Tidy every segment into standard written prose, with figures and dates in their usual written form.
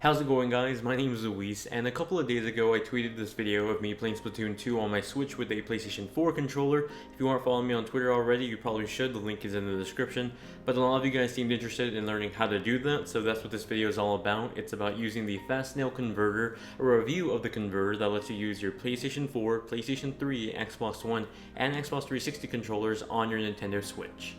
How's it going, guys? My name is Luis, and a couple of days ago I tweeted this video of me playing Splatoon 2 on my Switch with a PlayStation 4 controller. If you aren't following me on Twitter already, you probably should. The link is in the description. But a lot of you guys seemed interested in learning how to do that, so that's what this video is all about. It's about using the Fastsnail Converter, a review of the converter that lets you use your PlayStation 4, PlayStation 3, Xbox One, and Xbox 360 controllers on your Nintendo Switch.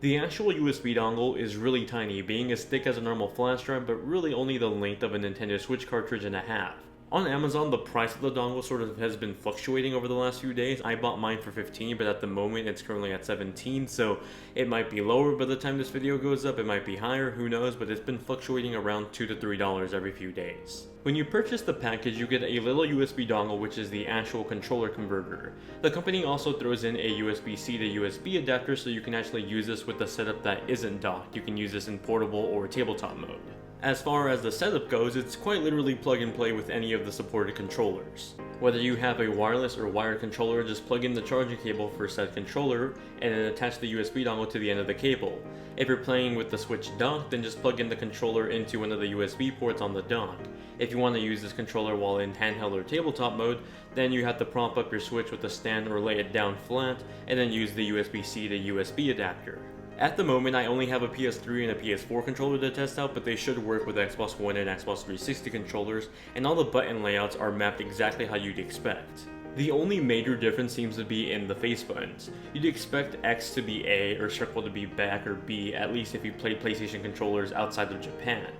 The actual USB dongle is really tiny, being as thick as a normal flash drive, but really only the length of a Nintendo Switch cartridge and a half. On Amazon, the price of the dongle sort of has been fluctuating over the last few days. I bought mine for $15, but at the moment it's currently at $17, so it might be lower by the time this video goes up, it might be higher, who knows, but it's been fluctuating around $2 to $3 every few days. When you purchase the package, you get a little USB dongle, which is the actual controller converter. The company also throws in a USB-C to USB adapter, so you can actually use this with a setup that isn't docked. You can use this in portable or tabletop mode. As far as the setup goes, it's quite literally plug and play with any of the supported controllers. Whether you have a wireless or wired controller, just plug in the charging cable for said controller and then attach the USB dongle to the end of the cable. If you're playing with the Switch dock, then just plug in the controller into one of the USB ports on the dock. If you want to use this controller while in handheld or tabletop mode, then you have to prop up your Switch with a stand or lay it down flat and then use the USB-C to USB adapter. At the moment, I only have a PS3 and a PS4 controller to test out, but they should work with Xbox One and Xbox 360 controllers, and all the button layouts are mapped exactly how you'd expect. The only major difference seems to be in the face buttons. You'd expect X to be A or circle to be back or B, at least if you played PlayStation controllers outside of Japan.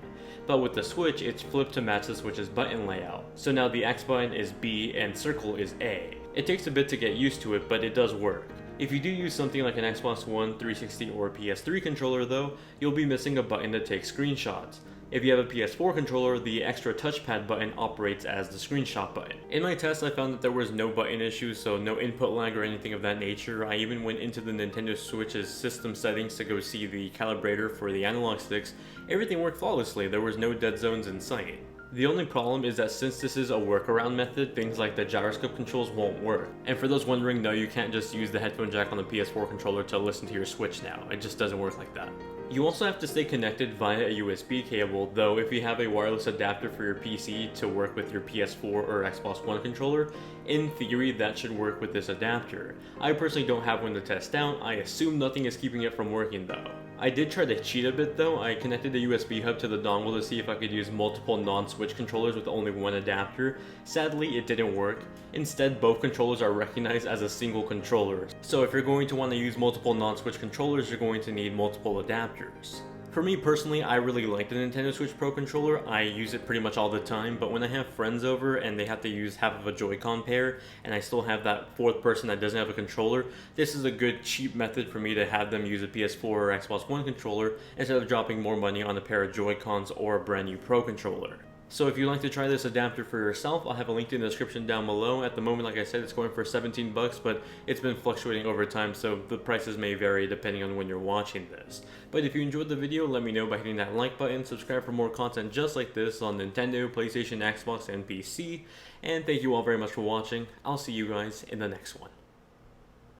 But with the Switch, it's flipped to match the Switch's button layout. So now the X button is B and circle is A. It takes a bit to get used to it, but it does work. If you do use something like an Xbox One, 360, or PS3 controller though, you'll be missing a button to take screenshots. If you have a PS4 controller, the extra touchpad button operates as the screenshot button. In my test, I found that there was no button issues, so no input lag or anything of that nature. I even went into the Nintendo Switch's system settings to go see the calibrator for the analog sticks. Everything worked flawlessly, there was no dead zones in sight. The only problem is that since this is a workaround method, things like the gyroscope controls won't work. And for those wondering, no, you can't just use the headphone jack on the PS4 controller to listen to your Switch now. It just doesn't work like that. You also have to stay connected via a USB cable, though if you have a wireless adapter for your PC to work with your PS4 or Xbox One controller, in theory that should work with this adapter. I personally don't have one to test out. I assume nothing is keeping it from working though. I did try to cheat a bit though. I connected the USB hub to the dongle to see if I could use multiple non-Switch controllers with only one adapter. Sadly, it didn't work. Instead, both controllers are recognized as a single controller. So if you're going to want to use multiple non-Switch controllers, you're going to need multiple adapters. For me personally, I really like the Nintendo Switch Pro controller. I use it pretty much all the time, but when I have friends over and they have to use half of a Joy-Con pair, and I still have that fourth person that doesn't have a controller, this is a good cheap method for me to have them use a PS4 or Xbox One controller instead of dropping more money on a pair of Joy-Cons or a brand new Pro controller. So if you'd like to try this adapter for yourself, I'll have a link in the description down below. At the moment, like I said, it's going for 17 bucks, but it's been fluctuating over time, so the prices may vary depending on when you're watching this. But if you enjoyed the video, let me know by hitting that like button, subscribe for more content just like this on Nintendo, PlayStation, Xbox, and PC. And thank you all very much for watching. I'll see you guys in the next one.